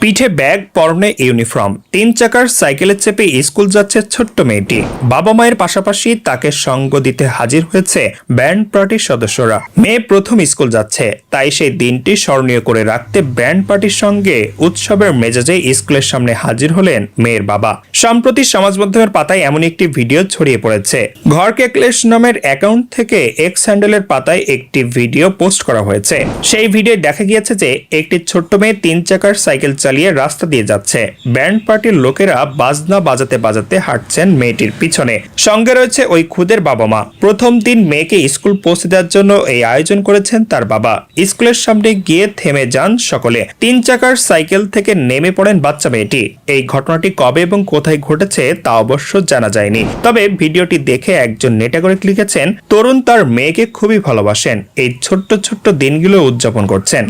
পিঠে ব্যাগ, পরনে ইউনিফর্ম, 3 চাকার সাইকেলে চেপে স্কুল যাচ্ছে ছোট্ট মেয়েটি। বাবা মায়ের পাশাপাশি তাকে সঙ্গ দিতে হাজির হয়েছে ব্যান্ড পার্টির সদস্যরা। মেয়ে প্রথম স্কুল যাচ্ছে, তাই সেই দিনটি স্মরণীয় করে রাখতে ব্যান্ড পার্টির সঙ্গে উৎসবের মেজাজে স্কুলের সামনে হাজির হলেন মেয়ের বাবা। সম্প্রতি সমাজ মাধ্যমের পাতায় এমন একটি ভিডিও ছড়িয়ে পড়েছে। ঘরকে ক্লেশ নামের অ্যাকাউন্ট থেকে এক্স হ্যান্ডেলের পাতায় একটি ভিডিও পোস্ট করা হয়েছে। সেই ভিডিও দেখা গিয়েছে যে একটি ছোট্ট মেয়ে 3 চাকার সাইকেল চালিয়ে রাস্তা দিয়ে যাচ্ছে। ব্যান্ড পার্টির লোকেরা বাজনা বাজাতে বাজাতে হাঁটছেন মেয়েটির পিছনে। সঙ্গে রয়েছে ওই খুদের বাবা মা। প্রথম দিন মেয়েকে স্কুল পৌঁছে দেওয়ার জন্য এই আয়োজন করেছেন তার বাবা। স্কুলের সামনে গিয়ে থেমে যান সকলে। 3 চাকার সাইকেল থেকে নেমে পড়েন বাচ্চা মেয়েটি। এই ঘটনাটি কবে এবং কোথায় ঘটেছে তা অবশ্য জানা যায়নি। তবে ভিডিওটি দেখে একজন নেটাগরিক লিখেছেন, তরুণ তার মেয়েকে খুবই ভালোবাসেন, এই ছোট্ট ছোট্ট দিনগুলো উদযাপন করছেন।